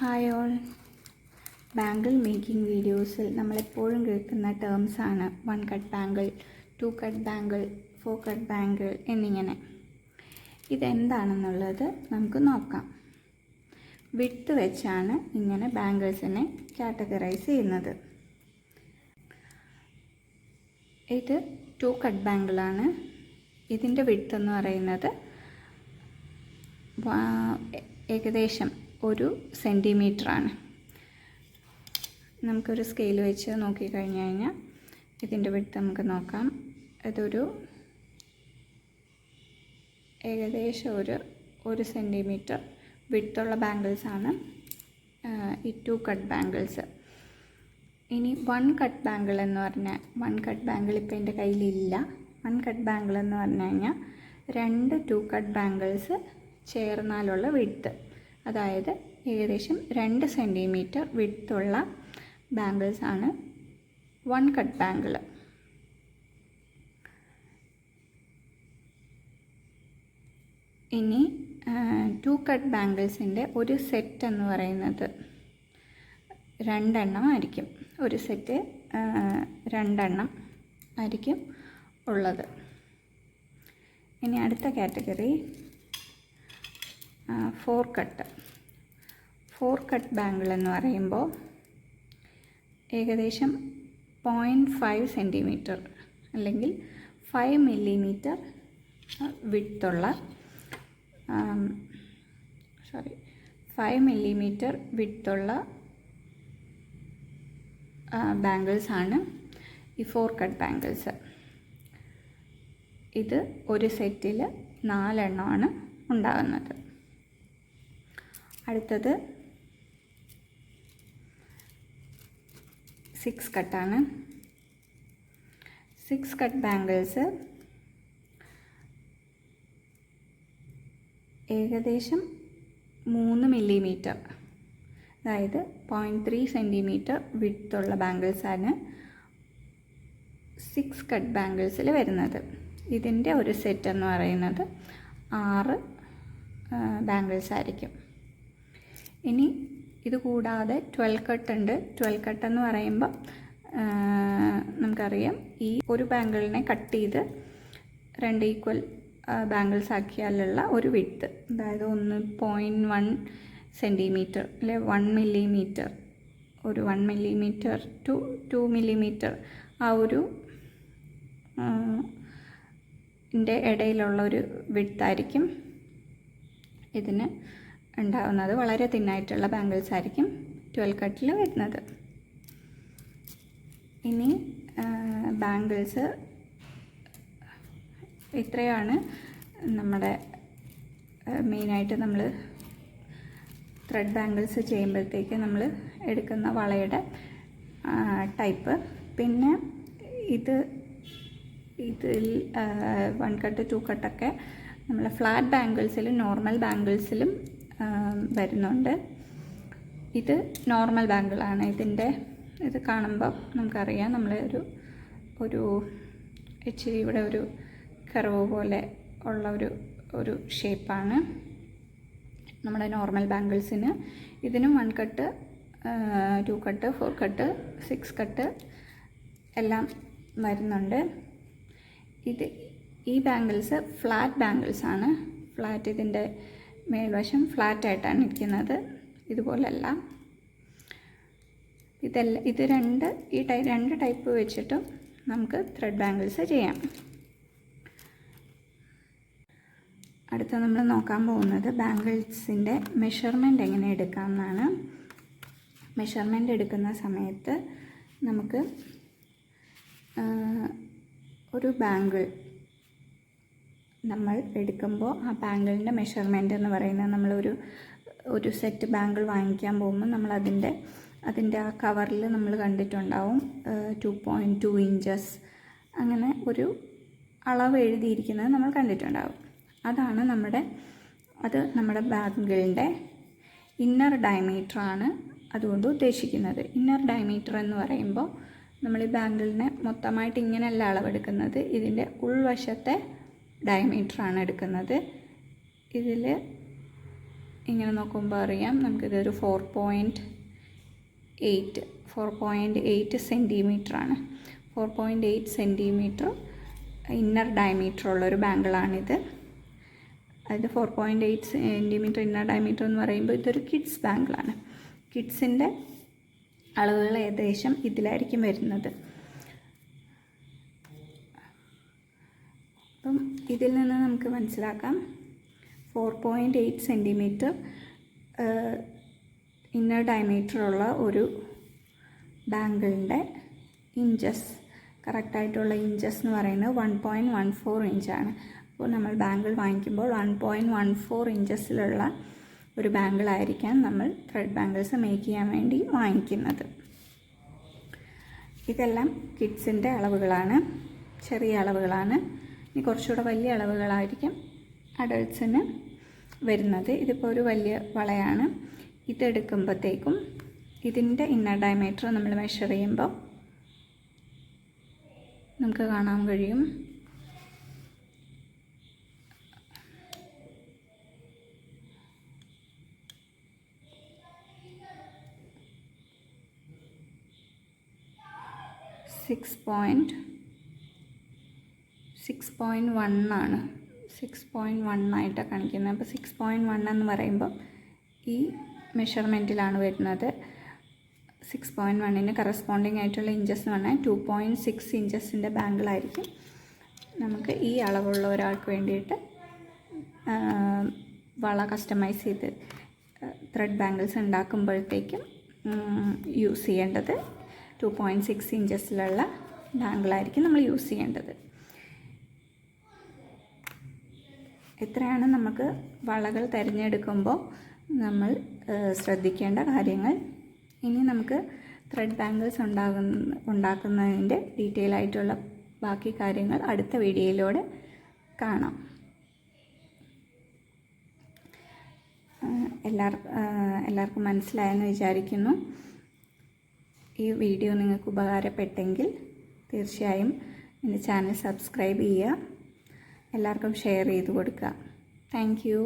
Hi all. Bangle making വീഡിയോസിൽ നമ്മളെപ്പോഴും കേൾക്കുന്ന ടേംസാണ് 1 cut bangle, 2 cut bangle, 4 cut bangle എന്നിങ്ങനെ. ഇതെന്താണെന്നുള്ളത് നമുക്ക് നോക്കാം. വിഡ്ത്ത് വെച്ചാണ് ഇങ്ങനെ ബാങ്കിൾസിനെ കാറ്റഗറൈസ് ചെയ്യുന്നത്. ഇത് 2 കട്ട് ബാങ്കിളാണ്. ഇതിൻ്റെ വിഡ്ത്ത് എന്ന് പറയുന്നത് ഏകദേശം 1 സെൻറ്റിമീറ്ററാണ്. നമുക്കൊരു സ്കെയിൽ വെച്ച് നോക്കിക്കഴിഞ്ഞ് കഴിഞ്ഞാൽ ഇതിൻ്റെ വിഡ്ത്ത് നമുക്ക് നോക്കാം. ഇതൊരു ഏകദേശം 1 സെൻറ്റിമീറ്റർ വിഡ്ത്തുള്ള ബാങ്കിൾസാണ് ഈ 2 കട്ട് ബാങ്കിൾസ്. ഇനി 1 കട്ട് ബാങ്കിൾ എന്ന് പറഞ്ഞാൽ 1 കട്ട് ബാങ്കിൾ ഇപ്പോൾ എൻ്റെ കയ്യിലില്ല. 1 കട്ട് ബാങ്കിൾ എന്ന് പറഞ്ഞു കഴിഞ്ഞാൽ 2 2 കട്ട് ബാങ്കിൾസ് ചേർന്നാലുള്ള വിഡ്ത്ത്, അതായത് ഏകദേശം 2 സെൻറ്റിമീറ്റർ വിഡ്ത്തുള്ള ബാങ്കിൾസാണ് 1 കട്ട് ബാങ്കിൾ. ഇനി 2 കട്ട് ബാങ്കിൾസിൻ്റെ ഒരു സെറ്റ് എന്ന് പറയുന്നത് 2 എണ്ണം ആയിരിക്കും. ഒരു സെറ്റ് 2 എണ്ണം ആയിരിക്കും ഉള്ളത്. ഇനി അടുത്ത കാറ്റഗറി 4 കട്ട്. 4 കട്ട് ബാങ്കിൾ എന്ന് പറയുമ്പോൾ ഏകദേശം 0.5 സെൻറ്റിമീറ്റർ അല്ലെങ്കിൽ 5 മില്ലിമീറ്റർ വിഡ്ത്തുള്ള 5 മില്ലിമീറ്റർ വിഡ്ത്തുള്ള ബാങ്കിൾസാണ് ഈ 4 കട്ട് ബാങ്കിൾസ്. ഇത് ഒരു സെറ്റിൽ 4 എണ്ണമാണ് ഉണ്ടാകുന്നത്. അടുത്തത് 6 കട്ടാണ്. 6 കട്ട് ബാങ്കിൾസ് ഏകദേശം 3 മില്ലിമീറ്റർ, അതായത് 0.3 സെൻറ്റിമീറ്റർ വിഡ്ത്തുള്ള ബാങ്കിൾസാണ് 6 കട്ട് ബാങ്കിൾസിൽ വരുന്നത്. ഇതിൻ്റെ ഒരു സെറ്റ് എന്ന് പറയുന്നത് 6 ബാങ്കിൾസ് ആയിരിക്കും. ഇനി ഇത് കൂടാതെ 12 കട്ട് ഉണ്ട്. 12 കട്ട് എന്ന് പറയുമ്പോൾ നമുക്കറിയാം, ഈ ഒരു ബാങ്കിളിനെ കട്ട് ചെയ്ത് 2 ഈക്വൽ ബാങ്കിൾസ് ആക്കിയാലുള്ള ഒരു വിഡ്ത്ത്, അതായത് 1.1 സെൻറ്റിമീറ്റർ അല്ലെ 1 മില്ലിമീറ്റർ, ഒരു 1 മില്ലിമീറ്റർ ടു 2 മില്ലിമീറ്റർ ആ ഒരു ഇടയിലുള്ളൊരു വിഡ്ത്തായിരിക്കും ഇതിന് ഉണ്ടാകുന്നത്. വളരെ തിന്നായിട്ടുള്ള ബാങ്കിൾസ് ആയിരിക്കും 12 കട്ടിൽ വരുന്നത്. ഇനി ബാങ്കിൾസ് ഇത്രയാണ് നമ്മുടെ മെയിനായിട്ട് നമ്മൾ ത്രെഡ് ബാങ്കിൾസ് ചെയ്യുമ്പോഴത്തേക്ക് നമ്മൾ എടുക്കുന്ന വളയുടെ ടൈപ്പ്. പിന്നെ ഇതിൽ 1 കട്ട് 2 കട്ടൊക്കെ നമ്മൾ ഫ്ലാറ്റ് ബാങ്കിൾസിലും നോർമൽ ബാങ്കിൾസിലും വരുന്നുണ്ട്. ഇത് നോർമൽ ബാങ്കിളാണ്. ഇത് കാണുമ്പോൾ നമുക്കറിയാം, നമ്മൾ ഒരു ഇച്ചിരി ഇവിടെ ഒരു കർവ് പോലെ ഉള്ള ഒരു ഷേപ്പാണ് നമ്മുടെ നോർമൽ ബാങ്കിൾസിന്. ഇതിനും 1 കട്ട് 2 കട്ട് 4 കട്ട് 6 കട്ട് എല്ലാം വരുന്നുണ്ട്. ഈ ബാങ്കിൾസ് ഫ്ലാറ്റ് ബാങ്കിൾസാണ്. ഇതിൻ്റെ മേൽവശം ഫ്ലാറ്റായിട്ടാണ് ഇരിക്കുന്നത്, ഇതുപോലല്ല. ഇത് രണ്ട് ടൈപ്പ് വെച്ചിട്ടും നമുക്ക് ത്രെഡ് ബാങ്കിൾസ് ചെയ്യാം. അടുത്ത നമ്മൾ നോക്കാൻ പോകുന്നത് ബാങ്കിൾസിൻ്റെ മെഷർമെൻറ്റ് എങ്ങനെ എടുക്കാമെന്നാണ്. മെഷർമെൻറ്റ് എടുക്കുന്ന സമയത്ത് നമുക്ക് ഒരു ബാങ്കിൾ നമ്മൾ എടുക്കുമ്പോൾ ആ ബാങ്കിളിൻ്റെ മെഷർമെൻറ്റ് എന്ന് പറയുന്നത്, നമ്മളൊരു സെറ്റ് ബാങ്കിൾ വാങ്ങിക്കാൻ പോകുമ്പോൾ നമ്മൾ അതിൻ്റെ ആ കവറിൽ നമ്മൾ കണ്ടിട്ടുണ്ടാവും 2.2 ഇഞ്ചസ് അങ്ങനെ ഒരു അളവ് എഴുതിയിരിക്കുന്നത് നമ്മൾ കണ്ടിട്ടുണ്ടാവും. അതാണ് നമ്മുടെ ബാങ്കിളിൻ്റെ ഇന്നർ ഡയമീറ്ററാണ് അതുകൊണ്ട് ഉദ്ദേശിക്കുന്നത്. ഇന്നർ ഡയമീറ്റർ എന്ന് പറയുമ്പോൾ നമ്മൾ ഈ ബാങ്കിളിനെ മൊത്തമായിട്ട് ഇങ്ങനെയല്ല അളവെടുക്കുന്നത്, ഇതിൻ്റെ ഉൾവശത്തെ ഡയമീറ്ററാണ് എടുക്കുന്നത്. ഇതിൽ ഇങ്ങനെ നോക്കുമ്പോൾ അറിയാം നമുക്കിതൊരു 4.8 സെൻറ്റിമീറ്ററാണ്. 4.8 സെൻറ്റിമീറ്റർ ഇന്നർ ഡയമീറ്റർ ഉള്ളൊരു ബാങ്കിളാണിത്. അത് 4.8 സെൻറ്റിമീറ്റർ ഇന്നർ ഡയമീറ്റർ എന്ന് പറയുമ്പോൾ ഇതൊരു കിഡ്സ് ബാങ്കിളാണ്. കിഡ്സിൻ്റെ അളവുകൾ ഏകദേശം ഇതിലായിരിക്കും വരുന്നത്. അപ്പം ഇതിൽ നിന്ന് നമുക്ക് മനസ്സിലാക്കാം 4.8 സെൻറ്റിമീറ്റർ ഇന്നർ ഡയമീറ്റർ ഉള്ള ഒരു ബാങ്കിളിൻ്റെ ഇഞ്ചസ്, കറക്റ്റായിട്ടുള്ള ഇഞ്ചസ് എന്ന് പറയുന്നത് 1.14 ഇഞ്ചാണ്. അപ്പോൾ നമ്മൾ ബാങ്കിൾ വാങ്ങിക്കുമ്പോൾ 1.14 ഇഞ്ചസിലുള്ള ഒരു ബാങ്കിളായിരിക്കാം നമ്മൾ ത്രെഡ് ബാങ്കിൾസ് മേക്ക് ചെയ്യാൻ വേണ്ടി വാങ്ങിക്കുന്നത്. ഇതെല്ലാം കിഡ്സിൻ്റെ അളവുകളാണ്, ചെറിയ അളവുകളാണ്. ഇനി കുറച്ചുകൂടെ വലിയ അളവുകളായിരിക്കും അഡൾട്ട്സിന് വരുന്നത്. ഇതിപ്പോൾ ഒരു വലിയ വളയാണ്. ഇതെടുക്കുമ്പോഴത്തേക്കും ഇതിൻ്റെ ഇന്നർ ഡയമീറ്റർ നമ്മൾ മെഷർ ചെയ്യുമ്പോൾ നമുക്ക് കാണാൻ കഴിയും 6.1 ആണ്. 6.1 ആയിട്ടാണ് കാണിക്കുന്നത്. അപ്പോൾ 6.1 എന്ന് പറയുമ്പോൾ ഈ മെഷർമെൻറ്റിലാണ് വരുന്നത്. 6.1ന് കറസ്പോണ്ടിങ് ആയിട്ടുള്ള ഇഞ്ചസ് എന്ന് പറഞ്ഞാൽ 2.6 ഇഞ്ചസിൻ്റെ ബാങ്കിളായിരിക്കും നമുക്ക് ഈ അളവുള്ള ഒരാൾക്ക് വേണ്ടിയിട്ട് വള കസ്റ്റമൈസ് ചെയ്ത് ത്രെഡ് ബാങ്കിൾസ് ഉണ്ടാക്കുമ്പോഴത്തേക്കും യൂസ് ചെയ്യേണ്ടത് 2.6 ഇഞ്ചസിലുള്ള ബാങ്കിളായിരിക്കും നമ്മൾ യൂസ് ചെയ്യേണ്ടത്. ഇത്രയാണ് നമുക്ക് വളകൾ തിരഞ്ഞെടുക്കുമ്പോൾ നമ്മൾ ശ്രദ്ധിക്കേണ്ട കാര്യങ്ങൾ. ഇനി നമുക്ക് ത്രെഡ് ബാങ്കിൾസ് ഉണ്ടാക്കുന്നതിൻ്റെ ഡീറ്റെയിൽ ആയിട്ടുള്ള ബാക്കി കാര്യങ്ങൾ അടുത്ത വീഡിയോയിലൂടെ കാണാം. എല്ലാവർക്കും മനസ്സിലായെന്ന് വിചാരിക്കുന്നു. ഈ വീഡിയോ നിങ്ങൾക്ക് ഉപകാരപ്പെട്ടെങ്കിൽ തീർച്ചയായും എൻ്റെ ചാനൽ സബ്സ്ക്രൈബ് ചെയ്യുക, എല്ലാവർക്കും ഷെയർ ചെയ്ത് കൊടുക്കുക. Thank you.